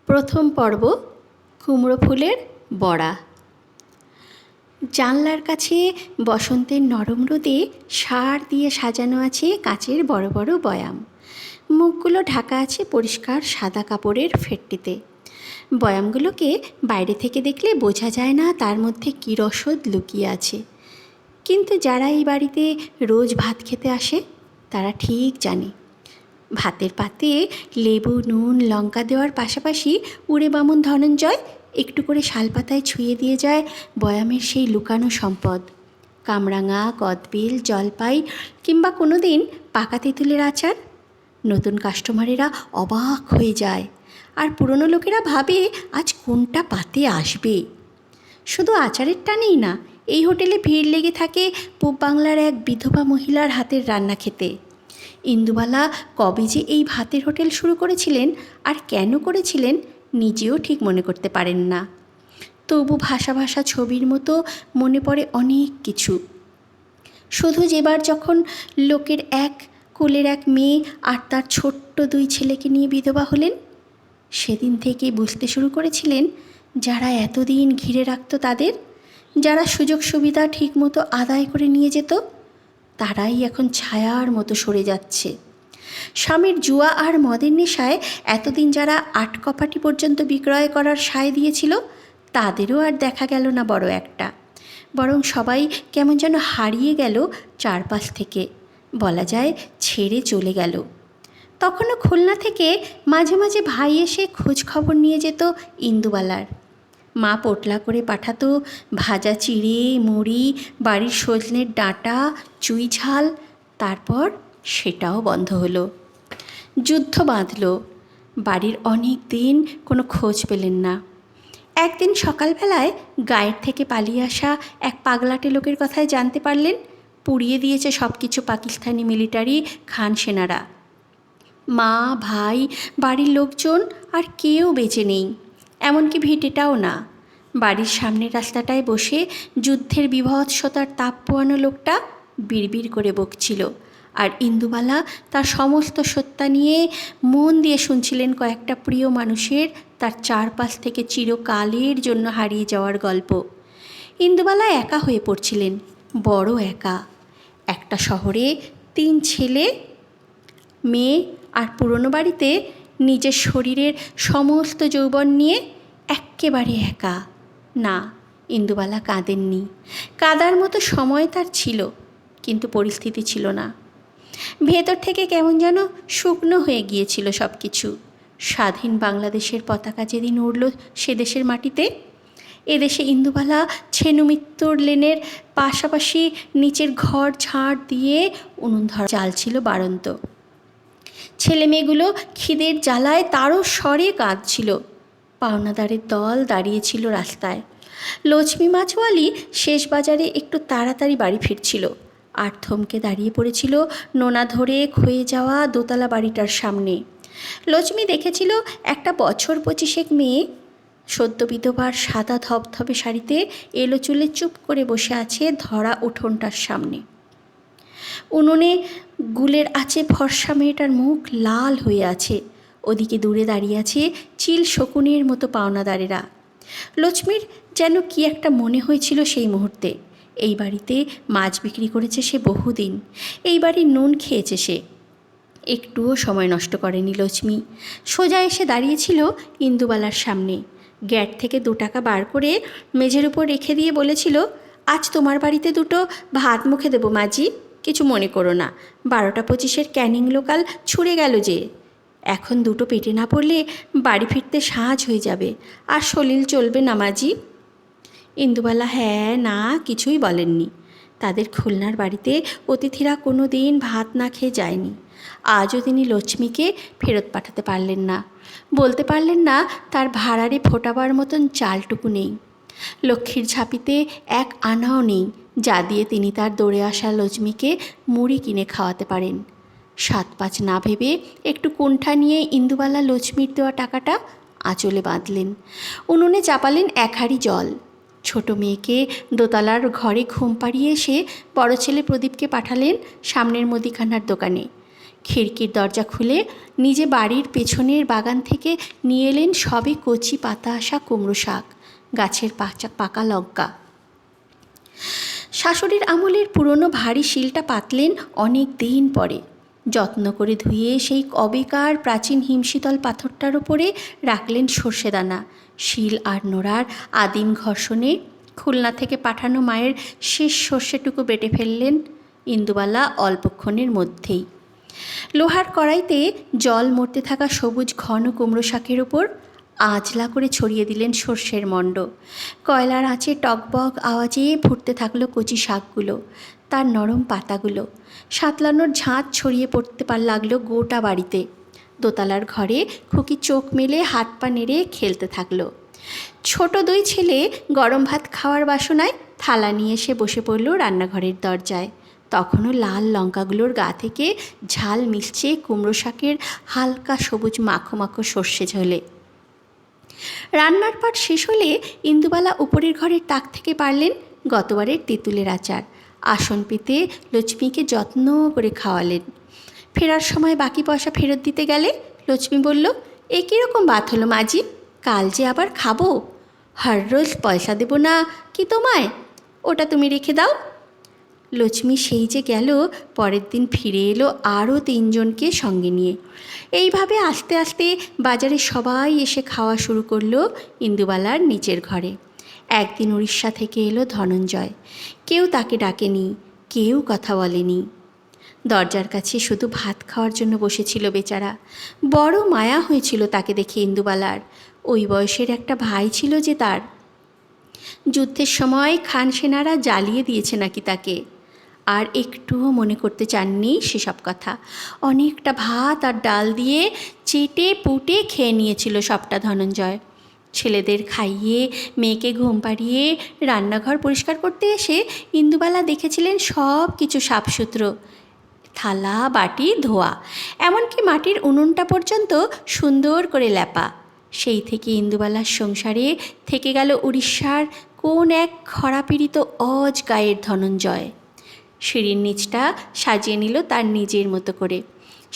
প্রথম পর্ব কুমড়ো ফুলের বড়া। জানলার কাছে বসন্তের নরম রোদে সার দিয়ে সাজানো আছে কাচের বড় বড় বয়াম। মুখগুলো ঢাকা আছে পরিষ্কার সাদা কাপড়ের ফেটটিতে। বয়ামগুলোকে বাইরে থেকে দেখলে বোঝা যায় না তার মধ্যে কী রসদ লুকিয়ে আছে, কিন্তু যারা এই বাড়িতে রোজ ভাত খেতে আসে তারা ঠিক জানে ভাতের পাতে লেবু, নুন, লঙ্কা দেওয়ার পাশাপাশি উড়ে বামুন ধনঞ্জয় একটু করে শালপাতায় ছুঁয়ে দিয়ে যায় বয়ামের সেই লুকানো সম্পদ। কামরাঙা, কদবেল, জলপাই কিংবা কোনো দিন পাকা তেঁতুলের আচার। নতুন কাস্টমারেরা অবাক হয়ে যায়, আর পুরনো লোকেরা ভাবে আজ কোনটা পাতে আসবে। শুধু আচারের টানেই না, এই হোটেলে ভিড় লেগে থাকে পূব বাংলার এক বিধবা মহিলার হাতের রান্না খেতে। ইন্দুবালা কবে যে এই ভাতের হোটেল শুরু করেছিলেন আর কেন করেছিলেন নিজেও ঠিক মনে করতে পারেন না। তবু ভাষা ভাষা ছবির মতো মনে পড়ে অনেক কিছু। শুধু যেবার যখন লোকের এক কোলের এক মেয়ে আর তার ছোট্ট দুই ছেলেকে নিয়ে বিধবা হলেন, সেদিন থেকেই বুঝতে শুরু করেছিলেন যারা এতদিন ঘিরে রাখত তাদের, যারা সুযোগ সুবিধা ঠিকমতো আদায় করে নিয়ে যেত, তারাই এখন ছায়ার মতো সরে যাচ্ছে। স্বামীর জুয়া আর মদের নেশায় এতদিন যারা আটকপাটি পর্যন্ত বিক্রয় করার সায় দিয়েছিল, তাদেরও আর দেখা গেল না বড় একটা। বরং সবাই কেমন যেন হারিয়ে গেল চারপাশ থেকে, বলা যায় ছেড়ে চলে গেল। তখনও খুলনা থেকে মাঝে মাঝে ভাই এসে খোঁজ খবর নিয়ে যেত ইন্দুবালার। মা পোটলা করে পাঠাতো ভাজা চিড়ে, মুড়ি, বাড়ির সজনের ডাঁটা, চুই ঝাল। তারপর সেটাও বন্ধ হলো। যুদ্ধ বাঁধল। বাড়ির অনেক দিন কোনো খোঁজ পেলেন না। একদিন সকালবেলায় গায়ের থেকে পালিয়ে আসা এক পাগলাটে লোকের কথায় জানতে পারলেন পুড়িয়ে দিয়েছে সব কিছু পাকিস্তানি মিলিটারি খান সেনারা। মা, ভাই, বাড়ির লোকজন আর কেউ বেঁচে নেই, এমনকি ভিটেটাও না। বাড়ির সামনের রাস্তাটায় বসে যুদ্ধের বীভৎসতার তাপ পোয়ানো লোকটা বিড়বিড় করে বকছিল, আর ইন্দুবালা তার সমস্ত সত্তা নিয়ে মন দিয়ে শুনছিলেন কয়েকটা প্রিয় মানুষের তার চারপাশ থেকে চিরকালের জন্য হারিয়ে যাওয়ার গল্প। ইন্দুবালা একা হয়ে পড়ছিলেন, বড় একা। একটা শহরে 3 ছেলে, মেয়ে আর পুরনো বাড়িতে নিজের শরীরের সমস্ত যৌবন নিয়ে এক্কেবারে একা। না, ইন্দুবালা কাঁদেননি। কাঁদার মতো সময় তার ছিল, কিন্তু পরিস্থিতি ছিল না। ভেতর থেকে কেমন যেন শুকনো হয়ে গিয়েছিল সব কিছু। স্বাধীন বাংলাদেশের পতাকা যেদিন উড়ল সে দেশের মাটিতে, এদেশে ইন্দুবালা ছেনুমিত্তর লেনের পাশাপাশি নিচের ঘর ঝাড় দিয়ে উনুন ধরা জ্বালছিল বাড়ন্ত। ছেলে মেয়েগুলো খিদের জ্বালায় তারও স্বরে কাঁদছিল। পাওনাদারের দল দাঁড়িয়েছিল রাস্তায়। লক্ষ্মী মাছওয়ালি শেষ বাজারে একটু তাড়াতাড়ি বাড়ি ফিরছিল, আর থমকে দাঁড়িয়ে পড়েছিল নোনা ধরে ক্ষয়ে যাওয়া দোতলা বাড়িটার সামনে। লক্ষ্মী দেখেছিল একটা বছর 25 মেয়ে সদ্য বিধবার সাদা ধবধবে শাড়িতে এলো চুলে চুপ করে বসে আছে ধরা উঠোনটার সামনে। উনুনে গুলের আছে ফর্সা মেয়েটার মুখ লাল হয়ে আছে। ওদিকে দূরে দাঁড়িয়ে আছে চিল শকুনের মতো পাওনাদারেরা। লক্ষ্মীর যেন কি একটা মনে হয়েছিল সেই মুহূর্তে। এই বাড়িতে মাছ বিক্রি করেছে সে বহুদিন, এই বাড়ির নুন খেয়েছে সে। একটুও সময় নষ্ট করেনি লক্ষ্মী। সোজা এসে দাঁড়িয়েছিল ইন্দুবালার সামনে। গ্যাট থেকে 2 টাকা বার করে মেঝের উপর রেখে দিয়ে বলেছিল, আজ তোমার বাড়িতে 2টো ভাত মুখে দেবো মাজি, কিছু মনে করো না। 12টা 25-এর ক্যানিং লোকাল ছুঁড়ে গেল যে। এখন 2টো পেটে না পড়লে বাড়ি ফিরতে সাঁঝ হয়ে যাবে, আর সলিল চলবে না মাজি। ইন্দুবালা হ্যাঁ না কিছুই বলেননি। তাদের খুলনার বাড়িতে অতিথিরা কোনো দিন ভাত না খেয়ে যায়নি। আজও তিনি লক্ষ্মীকে ফেরত পাঠাতে পারলেন না। বলতে পারলেন না তার ভাড়ারে ফোটাবার মতন চালটুকু নেই। লক্ষ্মীর ঝাঁপিতে 1 আনাও নেই যা দিয়ে তিনি তার দৌড়ে আসা লক্ষ্মীকে মুড়ি কিনে খাওয়াতে পারেন। 7-5 না ভেবে একটু কুণ্ঠা নিয়ে ইন্দুবালা লক্ষ্মীর দেওয়া টাকাটা আঁচলে বাঁধলেন। উনুনে চাপালেন 1 হাঁড়ি জল। ছোট মেয়েকে দোতলার ঘরে ঘুম পাড়িয়ে এসে বড় ছেলে প্রদীপকে পাঠালেন সামনের মুদিখানার দোকানে। খিড়কির দরজা খুলে নিজে বাড়ির পেছনের বাগান থেকে নিয়ে এলেন সবে কচি পাতা আসা কুমড়ো শাক, গাছের পাকা লঙ্কা। শাশুড়ির আমলের পুরনো ভারী শিলটা পাতলেন অনেক দিন পরে। যত্ন করে ধুয়ে সেই কবেকার প্রাচীন হিমশীতল পাথরটার ওপরে রাখলেন সর্ষে দানা। শিল আর নোড়ার আদিম ঘর্ষণে খুলনা থেকে পাঠানো মায়ের শেষ সর্ষেটুকু বেটে ফেললেন ইন্দুবালা অল্পক্ষণের মধ্যেই। লোহার কড়াইতে জল মরতে থাকা সবুজ ঘন কুমড়ো শাকের ওপর আঁচলা করে ছড়িয়ে দিলেন সর্ষের মণ্ড। কয়লার আঁচে টকবক আওয়াজে ফুটতে থাকলো কচি শাকগুলো, তার নরম পাতাগুলো। সাতলানোর ঝাঁজ ছড়িয়ে পড়তে লাগলো গোটা বাড়িতে। দোতলার ঘরে খুকি চোখ মেলে হাত পা নেড়ে খেলতে থাকলো। ছোট দুই ছেলে গরম ভাত খাওয়ার বাসনায় থালা নিয়ে এসে বসে পড়ল রান্নাঘরের দরজায়। তখনও লাল লঙ্কাগুলোর গা থেকে ঝাল মিশছে কুমড়ো শাকের হালকা সবুজ মাখো মাখো সর্ষে ঝোলে। রান্নার পাট শেষ হলে ইন্দুবালা উপরের ঘরের তাক থেকে পারলেন গতবারের তেঁতুলের আচার। আসন পেতে লক্ষ্মীকে যত্ন করে খাওয়ালেন। ফেরার সময় বাকি পয়সা ফেরত দিতে গেলে লক্ষ্মী বলল, এ কীরকম বাত হলো মাজি, কাল যে আবার খাবো, হর রোজ পয়সা দেব না কি তোমায়, ওটা তুমি রেখে দাও। লক্ষ্মী সেই যে গেল, পরের দিন ফিরে এলো আরও 3 জনকে সঙ্গে নিয়ে। এইভাবে আস্তে আস্তে বাজারে সবাই এসে খাওয়া শুরু করলো ইন্দুবালার নিচের ঘরে। একদিন উড়িষ্যা থেকে এলো ধনঞ্জয়। কেউ তাকে ডাকেনি, কেউ কথা বলেনি। দরজার কাছে শুধু ভাত খাওয়ার জন্য বসেছিল বেচারা। বড় মায়া হয়েছিল তাকে দেখে ইন্দুবালার। ওই বয়সের একটা ভাই ছিল যে তার। যুদ্ধের সময় খান সেনারা জ্বালিয়ে দিয়েছে নাকি তাকে। আর একটুও মনে করতে চাননি সেসব কথা। অনেকটা ভাত আর ডাল দিয়ে চেটে পুটে খেয়ে নিয়েছিল সবটা ধনঞ্জয়। ছেলেদের খাইয়ে মেয়েকে ঘুম পাড়িয়ে রান্নাঘর পরিষ্কার করতে এসে ইন্দুবালা দেখেছিলেন সব কিছু সাফসুতরো, থালা বাটি ধোয়া, এমনকি মাটির উনুনটা পর্যন্ত সুন্দর করে লেপা। সেই থেকে ইন্দুবালার সংসারে থেকে গেল উড়িষ্যার কোন এক খরাপীড়িত অজ গায়ের ধনঞ্জয়। সিঁড়ির নিচটা সাজিয়ে নিল তার নিজের মতো করে,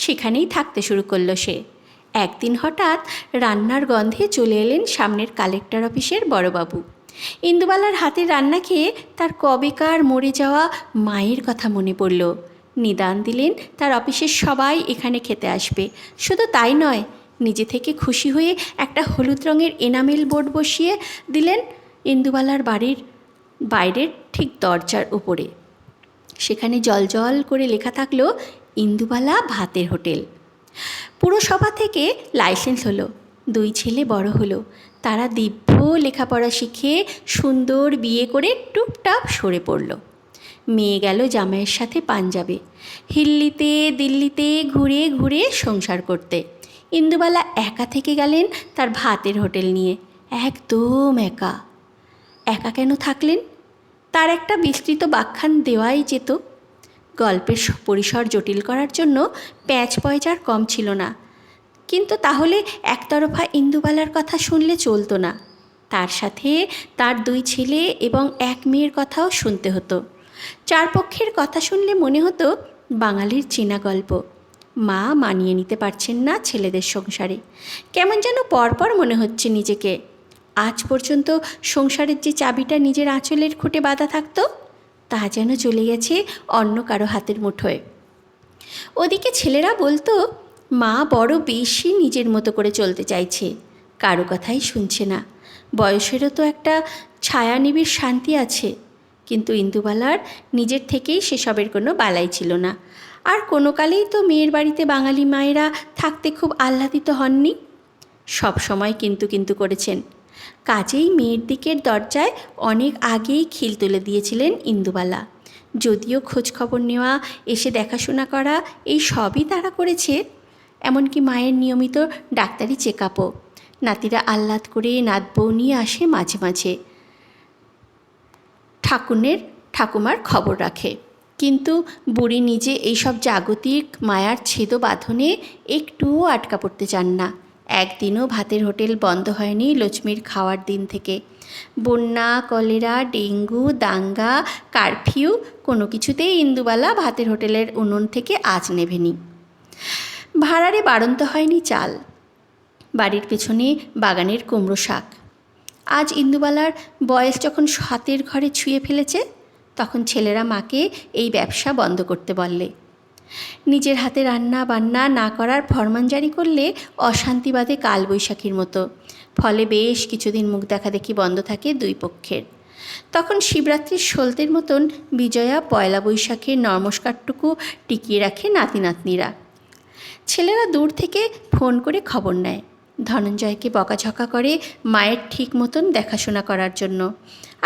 সেখানেই থাকতে শুরু করলো সে। একদিন হঠাৎ রান্নার গন্ধে চলে এলেন সামনের কালেক্টর অফিসের বড়বাবু। ইন্দুবালার হাতের রান্না খেয়ে তার কবেকার মরে যাওয়া মায়ের কথা মনে পড়ল। নিদান দিলেন তার অফিসের সবাই এখানে খেতে আসবে। শুধু তাই নয়, নিজে থেকে খুশি হয়ে একটা হলুদ রঙের এনামেল বোর্ড বসিয়ে দিলেন ইন্দুবালার বাড়ির বাইরের ঠিক দরজার উপরে। সেখানে জলজল করে লেখা থাকলো ইন্দুবালা ভাতের হোটেল। পুরসভা থেকে লাইসেন্স হলো, 2 ছেলে বড় হলো। তারা দিব্য লেখাপড়া শিখে সুন্দর বিয়ে করে টুপটাপ সরে পড়ল। মেয়ে গেল জামাইয়ের সাথে পাঞ্জাবে, হিল্লিতে দিল্লিতে ঘুরে ঘুরে সংসার করতে। ইন্দুবালা একা থেকে গেলেন তার ভাতের হোটেল নিয়ে, একদম একা। একা কেন থাকলেন? তার একটা বিস্তৃত ব্যাখ্যান দেওয়াই যেত। গল্পের পরিসর জটিল করার জন্য প্যাঁচ পয়সার কম ছিল না, কিন্তু তাহলে একতরফা ইন্দুবালার কথা শুনলে চলতো না। তার সাথে তার 2 ছেলে এবং 1 মেয়ের কথাও শুনতে হতো। 4 পক্ষের কথা শুনলে মনে হতো বাঙালির চেনা গল্প। মা মানিয়ে নিতে পারছেন না ছেলেদের সংসারে, কেমন যেন পরপর মনে হচ্ছে নিজেকে। আজ পর্যন্ত সংসারের যে চাবিটা নিজের আঁচলের খুঁটে বাঁধা থাকতো, তা যেন চলে গেছে অন্য কারো হাতের মুঠোয়। ওদিকে ছেলেরা বলতো মা বড় বেশি নিজের মতো করে চলতে চাইছে, কারো কথাই শুনছে না। বয়সেরও তো একটা ছায়ানিবিড় শান্তি আছে, কিন্তু ইন্দুবালার নিজের থেকেই সেসবের কোনো বালাই ছিল না। আর কোনো কালেই তো মেয়ের বাড়িতে বাঙালি মায়েরা থাকতে খুব আহ্লাদিত হননি, সব সময় কিন্তু কিন্তু করেছেন। কাজেই মেয়ের দিকের দরজায় অনেক আগেই খিল তুলে দিয়েছিলেন ইন্দুবালা। যদিও খোঁজখবর নেওয়া, এসে দেখাশোনা করা, এই সবই তারা করেছে। এমনকি মায়ের নিয়মিত ডাক্তারি চেকআপও। নাতিরা আহ্লাদ করে নাত বউ নিয়ে আসে মাঝে মাঝে, ঠাকুমার খবর রাখে। কিন্তু বুড়ি নিজে এইসব জাগতিক মায়ার ছেদ বাঁধনে একটুও আটকা পড়তে চান না। একদিনও ভাতের হোটেল বন্ধ হয়নি লক্ষ্মীর খাওয়ার দিন থেকে। বন্যা, কলেরা, ডেঙ্গু, দাঙ্গা, কারফিউ, কোনো কিছুতেই ইন্দুবালা ভাতের হোটেলের উনুন থেকে আঁচ নেভেনি। ভাঁড়ারে বাড়ন্ত হয়নি চাল, বাড়ির পেছনে বাগানের কুমড়ো শাক। আজ ইন্দুবালার বয়স যখন হাতের ঘরে ছুঁয়ে ফেলেছে, তখন ছেলেরা মাকে এই ব্যবসা বন্ধ করতে বললে। নিজের হাতে রান্না বান্না না করার ফরমান জারি করলে অশান্তি বাধে কালবৈশাখীর মতো। ফলে বেশ কিছুদিন মুখ দেখাদেখি বন্ধ থাকে দুই পক্ষের। তখন শিবরাত্রির সলতের মতন বিজয়া পয়লা বৈশাখের নমস্কারটুকু টিকিয়ে রাখে নাতি নাতনিরা। ছেলেরা দূর থেকে ফোন করে খবর নেয়, ধনঞ্জয়কে বকাঝকা করে মায়ের ঠিক মতন দেখাশোনা করার জন্য।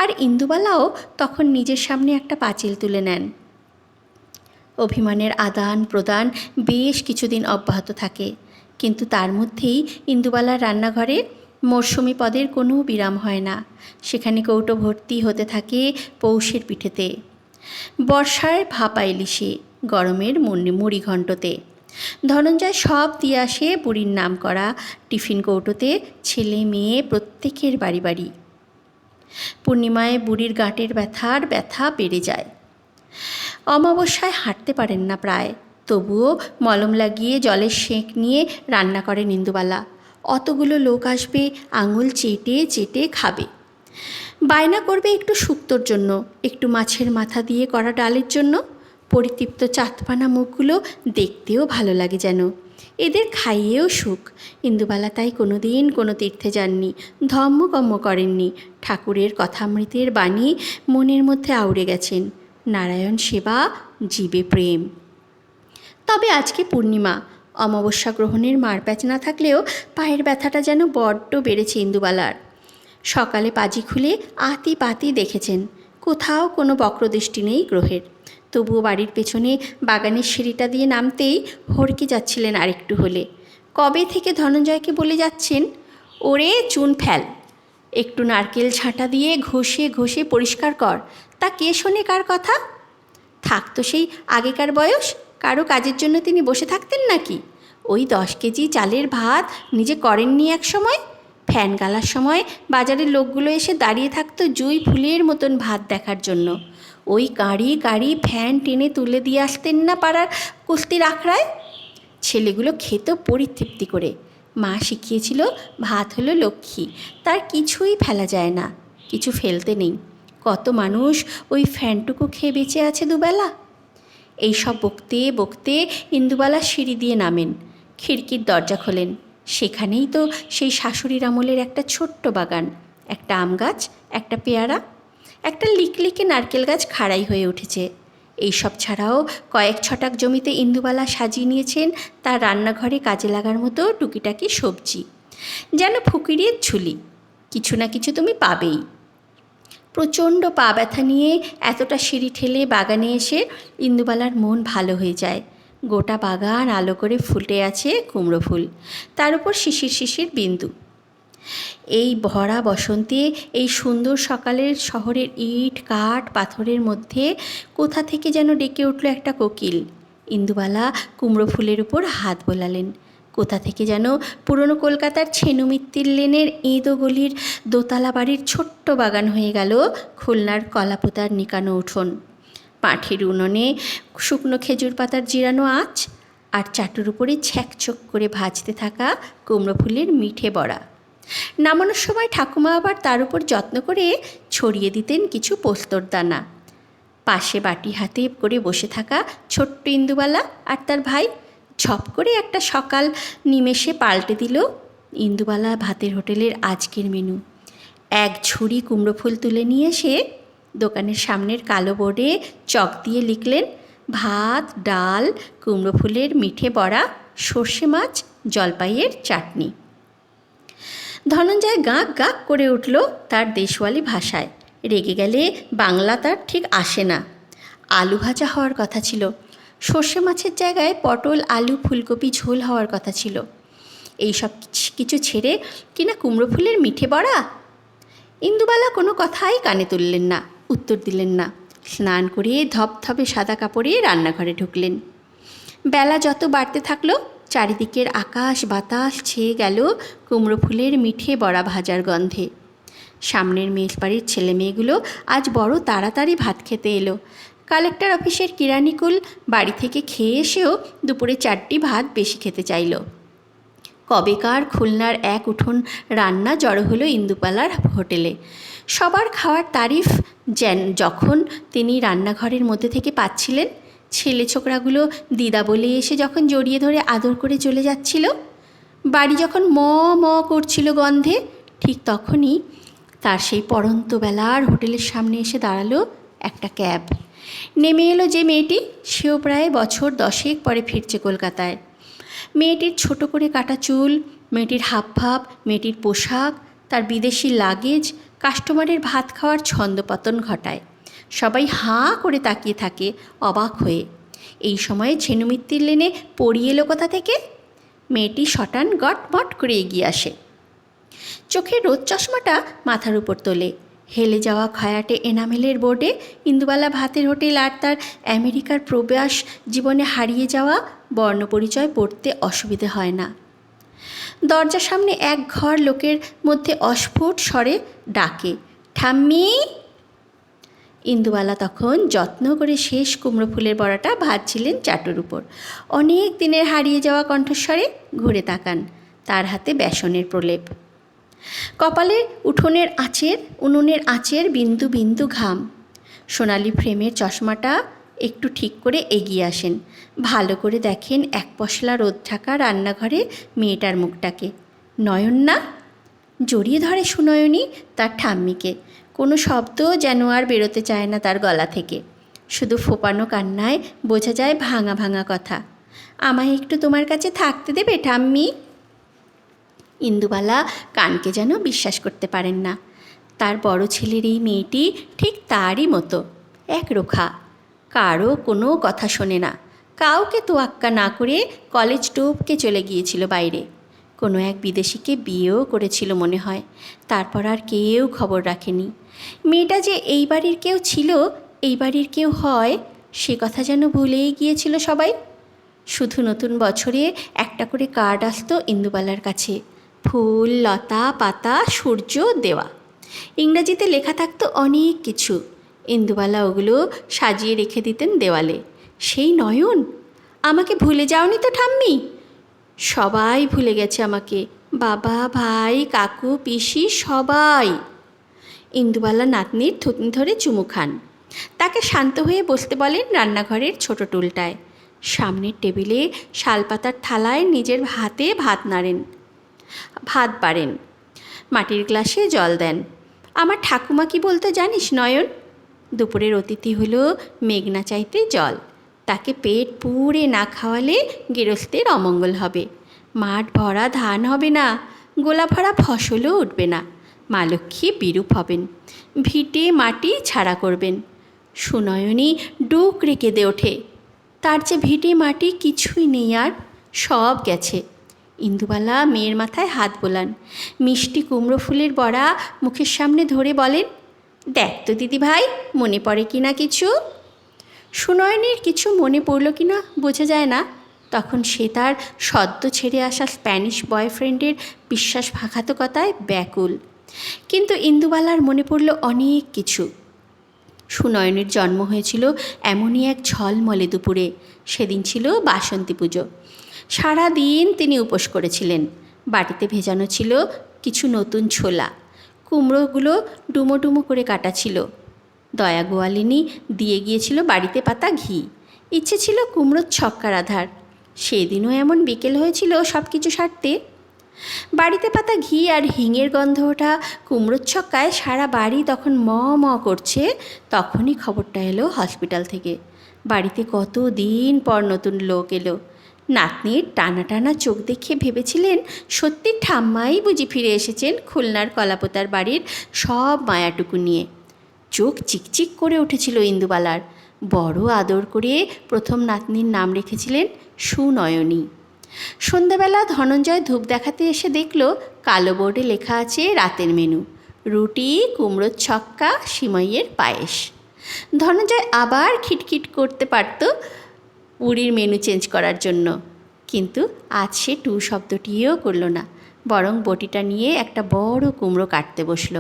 আর ইন্দুবালাও তখন নিজের সামনে একটা পাঁচিল তুলে নেন। অভিমানের আদান প্রদান বেশ কিছুদিন অব্যাহত থাকে, কিন্তু তার মধ্যেই ইন্দুবালার রান্নাঘরে মরশুমি পদের কোনো বিরাম হয় না। সেখানে কৌটো ভর্তি হতে থাকে পৌষের পিঠেতে, বর্ষার ভাপা ইলিশে, গরমের মুড়ি ঘণ্টতে। ধনঞ্জয় সব দিয়ে আসে বুড়ির নাম করা টিফিন কৌটোতে, ছেলে মেয়ে প্রত্যেকের বাড়ি বাড়ি। পূর্ণিমায় বুড়ির গাঁটের ব্যথা বেড়ে যায়। অমাবস্যায় হাঁটতে পারেন না প্রায়, তবুও মলম লাগিয়ে জলের সেঁক নিয়ে রান্না করেন ইন্দুবালা। অতগুলো লোক আসবে, আঙুল চেটে চেটে খাবে। বায়না করবে একটু শুক্তোর জন্য, একটু মাছের মাথা দিয়ে করা ডালের জন্য। পরিতৃপ্ত চাঁদপানা মুখগুলো দেখতেও ভালো লাগে যেন। এদের খাইয়েও সুখ। ইন্দুবালা তাই কোনো দিন কোনো তীর্থে যাননি, ধম্মকম্ম করেননি। ঠাকুরের কথামৃতের বাণী মনের মধ্যে আউড়ে গেছেন। নারায়ণ সেবা, জীবে প্রেম। তবে আজকে পূর্ণিমা, অমাবস্যা গ্রহণের মারপ্যাচ না থাকলেও পায়ের ব্যথাটা যেন বড্ড বেড়েছে ইন্দুবালার। সকালে পাজি খুলে আতি পাতি দেখেছেন, কোথাও কোনো বক্রদৃষ্টি নেই গ্রহের। তবুও বাড়ির পেছনে বাগানের সিঁড়িটা দিয়ে নামতেই হড়কে যাচ্ছিলেন আরেকটু হলে। কবে থেকে ধনঞ্জয়কে বলে যাচ্ছেন, ওরে চুন ফেল, একটু নারকেল ছাঁটা দিয়ে ঘষে ঘষে পরিষ্কার কর। তা কে শোনে কার কথা? থাকতো সেই আগেকার বয়স, কারো কাজের জন্য তিনি বসে থাকতেন নাকি? ওই 10 কেজি চালের ভাত নিজে করেননি এক সময়? ফ্যান গালার সময় বাজারের লোকগুলো এসে দাঁড়িয়ে থাকতো জুই ফুলের মতন ভাত দেখার জন্য। ওই কাঁড়ি কাঁড়ি ফ্যান টেনে তুলে দিয়ে আসতেন না পাড়ার কুস্তির আখড়ায়? ছেলেগুলো খেত পরিতৃপ্তি করে। মা শিখিয়েছিল ভাত হলো লক্ষ্মী, তার কিছুই ফেলা যায় না, কিছু ফেলতে নেই। কত মানুষ ওই ফ্যানটুকু খেয়ে বেঁচে আছে দুবেলা। এইসব বকতে বকতে ইন্দুবালা সিঁড়ি দিয়ে নামেন, খিড়কির দরজা খোলেন। সেখানেই তো সেই শাশুড়ির আমলের একটা ছোট্ট বাগান, একটা আম গাছ, একটা পেয়ারা, একটা লিকলিকে নারকেল গাছ খাড়াই হয়ে উঠেছে। এইসব ছাড়াও কয়েক ছটাক জমিতে ইন্দুবালা সাজিয়ে নিয়েছেন তার রান্নাঘরে কাজে লাগার মতো টুকিটাকি সবজি। যেন ফকিরের ঝুলি, কিছু না কিছু তুমি পাবেই। প্রচণ্ড পা ব্যথা নিয়ে এতটা সিঁড়ি ঠেলে বাগানে এসে ইন্দুবালার মন ভালো হয়ে যায়। গোটা বাগান আলো করে ফুটে আছে কুমড়ো ফুল, তার উপর শিশির শিশির বিন্দু। এই ভরা বসন্তে, এই সুন্দর সকালের শহরের ইট কাঠ পাথরের মধ্যে কোথা থেকে যেন ডেকে উঠল একটা কোকিল। ইন্দুবালা কুমড়ো ফুলের উপর হাত বোলালেন। কোথা থেকে যেন পুরনো কলকাতার ছেনুমিত্তির লেনের এঁদো গলির দোতলা বাড়ির ছোট্ট বাগান হয়ে গেল খুলনার কলাপোতার নিকানো উঠোন। মাঠের উনুনে শুকনো খেজুর পাতার জিরানো আঁচ, আর চাটুর উপরে ছ্যাকচক করে ভাজতে থাকা কুমড়ো ফুলের মিঠে বড়া। নামানোর সময় ঠাকুমা আবার তার উপর যত্ন করে ছড়িয়ে দিতেন কিছু পোস্তর দানা। পাশে বাটি হাতে করে বসে থাকা ছোট্ট ইন্দুবালা আর তার ভাই ঝপ করে একটা সকাল নিমেষে পাল্টে দিল ইন্দুবালা ভাতের হোটেলের আজকের মেনু। এক ঝুড়ি কুমড়ো ফুল তুলে নিয়ে এসে দোকানের সামনের কালো বোর্ডে চক দিয়ে লিখলেন, ভাত, ডাল, কুমড়ো ফুলের মিঠে বড়া, সর্ষে মাছ, জলপাইয়ের চাটনি। ধনঞ্জয় গাঁক গাঁক করে উঠল তার দেশওয়ালি ভাষায়। রেগে গেলে বাংলা তার ঠিক আসে না। আলু ভাজা হওয়ার কথা ছিল, সর্ষে মাছের জায়গায় পটল আলু ফুলকপি ঝোল হওয়ার কথা ছিল। এই সব কিছু ছেড়ে কিনা কুমড়ো ফুলের মিঠে বড়া। ইন্দুবালা কোনো কথাই কানে তুললেন না, উত্তর দিলেন না। স্নান করে ধপধপে সাদা কাপড়ে রান্নাঘরে ঢুকলেন। বেলা যত বাড়তে থাকলো, চারিদিকের আকাশ বাতাস ছেয়ে গেল কুমড়ো ফুলের মিঠে বড়া ভাজার গন্ধে। সামনের মেষ বাড়ির ছেলে মেয়েগুলো আজ বড় তাড়াতাড়ি ভাত খেতে এলো। কালেক্টর অফিসের কিরানিকুল বাড়ি থেকে খেয়ে এসেও দুপুরে 4টি ভাত বেশি খেতে চাইল। কবেকার খুলনার এক উঠোন রান্না জড়ো হলো ইন্দুবালার হোটেলে। সবার খাওয়ার তারিফ যখন তিনি রান্নাঘরের মধ্যে থেকে পাচ্ছিলেন, ছেলে ছোকরাগুলো দিদা বলে এসে যখন জড়িয়ে ধরে আদর করে চলে যাচ্ছিল, বাড়ি যখন ম ম করছিল গন্ধে, ঠিক তখনই তার সেই পড়ন্ত বেলার হোটেলের সামনে এসে দাঁড়ালো একটা ক্যাব। নেমে এলো যে মেয়েটি, সেও প্রায় বছর 10 পরে ফিরছে কলকাতায়। মেয়েটির ছোট করে কাটা চুল, মেয়েটির হাবভাব, মেয়েটির পোশাক, তার বিদেশি লাগেজ কাস্টমারের ভাত খাওয়ার ছন্দপতন ঘটায়। সবাই হাঁ করে তাকিয়ে থাকে অবাক হয়ে। এই সময়ে ঝেনুমিত্তির লেনে পড়িয়ে এলো কোথা থেকে? মেয়েটি শটান গটমট করে এগিয়ে আসে। চোখের রোদ চশমাটা মাথার উপর তোলে। হেলে যাওয়া খয়াটে এনামেলের বোর্ডে ইন্দুবালা ভাতের হোটেল আর তার আমেরিকার প্রবাস জীবনে হারিয়ে যাওয়া বর্ণপরিচয় পড়তে অসুবিধে হয় না। দরজার সামনে এক ঘর লোকের মধ্যে অস্ফুট স্বরে ডাকে, ঠাম্মি। ইন্দুবালা তখন যত্ন করে শেষ কুমড়ো ফুলের বড়াটা ভাজছিলেন চাটুর উপর। অনেক দিনের হারিয়ে যাওয়া কণ্ঠস্বরে ঘুরে তাকান। তার হাতে বেসনের প্রলেপ, কপালে উনুনের আঁচের বিন্দু বিন্দু ঘাম। সোনালি ফ্রেমের চশমাটা একটু ঠিক করে এগিয়ে আসেন। ভালো করে দেখেন এক পশলা রোদ ঢাকা রান্নাঘরে মেয়েটার মুখটাকে। নয়ন না? জড়িয়ে ধরে সুনয়নী তার ঠাম্মিকে। কোনো শব্দ যেন আর বেরোতে চায় না তার গলা থেকে। শুধু ফোপানো কান্নায় বোঝা যায় ভাঙা ভাঙা কথা। আমায় একটু তোমার কাছে থাকতে দেবে ঠাম্মি? ইন্দুবালা কানকে যেন বিশ্বাস করতে পারেন না। তার বড় ছেলের এই মেয়েটি ঠিক তারই মতো, একরোখা, কারও কোনো কথা শোনে না। কাউকে তোয়াক্কা না করে কলেজ টপকে চলে গিয়েছিল বাইরে। কোনো এক বিদেশিকে বিয়েও করেছিল মনে হয়। তারপর আর কেউ খবর রাখেনি। মেয়েটা যে এই বাড়ির কেউ ছিল, এই বাড়ির কেউ হয়, সে কথা যেন ভুলেই গিয়েছিল সবাই। শুধু নতুন বছরে একটা করে কার্ড আসতো ইন্দুবালার কাছে, ফুল, লতা, পাতা, সূর্য দেওয়া। ইংরাজিতে লেখা থাকতো অনেক কিছু। ইন্দুবালা ওগুলো সাজিয়ে রেখে দিতেন দেওয়ালে। সেই নয়ন, আমাকে ভুলে যাওনি তো ঠাম্মি? সবাই ভুলে গেছে আমাকে, বাবা, ভাই, কাকু, পিসি, সবাই। ইন্দুবালা নাতনির থুতনি ধরে চুমু খান। তাকে শান্ত হয়ে বসতে বলেন রান্নাঘরের ছোট টুলটায়। সামনের টেবিলে শালপাতার থালায় নিজের হাতে ভাত বাড়েন, মাটির গ্লাসে জল দেন। আমার ঠাকুমা কি বলতো জানিস নয়ন? দুপুরের অতিথি হলো মেঘনা চাইতে জল। তাকে পেট পুড়ে না খাওয়ালে গেরস্থের অমঙ্গল হবে। মাঠ ভরা ধান হবে না, গোলা ভরা ফসলও উঠবে না। মা লক্ষ্মী বিরূপ হবেন, ভিটে মাটি ছাড়া করবেন। সুনয়নী ডুকরে কেঁদে ওঠে। তার যে ভিটে মাটি কিছুই নেই আর, সব গেছে। ইন্দুবালা মেয়ের মাথায় হাত বোলান। মিষ্টি কুমড়ো ফুলের বড়া মুখের সামনে ধরে বলেন, দেখ তো দিদি ভাই, মনে পড়ে কি না কিছু? সুনয়নীর কিছু মনে পড়ল কি না বোঝা যায় না। তখন সে তার সদ্য ছেড়ে আসা স্প্যানিশ বয়ফ্রেন্ডের বিশ্বাসঘাতকতায় ব্যাকুল। কিন্তু ইন্দুবালার মনে পড়ল অনেক কিছু। সুনয়নীর জন্ম হয়েছিল এমনই এক ঝলমলে দুপুরে। সেদিন ছিল বাসন্তী পুজো। সারা দিন তিনি উপোস করেছিলেন। বাটিতে ভেজানো ছিল কিছু নতুন ছোলা। কুমড়োগুলো ডুমো ডুমো করে কাটা ছিল। দয়া গোয়ালিনী দিয়ে গিয়েছিল বাড়িতে পাতা ঘি। ইচ্ছে ছিল কুমড়োর ছক্কা রাঁধার। সেদিনও এমন বিকেল হয়েছিল সব কিছু সারতে। বাড়িতে পাতা ঘি আর হিঙের গন্ধ ওঠা কুমড়োর ছক্কায় সারা বাড়ি তখন ম ম করছে। তখনই খবরটা এলো হসপিটাল থেকে। বাড়িতে কত দিন পর নতুন লোক এলো। নাতনির টানা টানা চোখ দেখে ভেবেছিলেন সত্যি ঠাম্মাই বুঝি ফিরে এসেছেন খুলনার কলাপোতার বাড়ির সব মায়াটুকু নিয়ে। চোখ চিকচিক করে উঠেছিল ইন্দুবালার। বড় আদর করে প্রথম নাতনির নাম রেখেছিলেন সুনয়নী। সন্ধ্যাবেলা ধনঞ্জয় ধূপ দেখাতে এসে দেখল কালো বোর্ডে লেখা আছে রাতের মেনু, রুটি, কুমড়োর ছক্কা, সিমাইয়ের পায়েস। ধনঞ্জয় আবার খিটখিট করতে পারত পুরীর মেনু চেঞ্জ করার জন্য, কিন্তু আজ সে টু শব্দটিও করল না, বরং বটিটা নিয়ে একটা বড় কুমড়ো কাটতে বসল।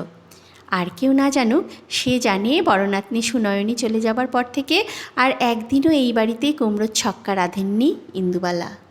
আর কেউ না জানুক, সে জানে বড়নাতনি সুনয়নী চলে যাবার পর থেকে আর একদিনও এই বাড়িতে কুমড়োর ছক্কা রাঁধেননি ইন্দুবালা।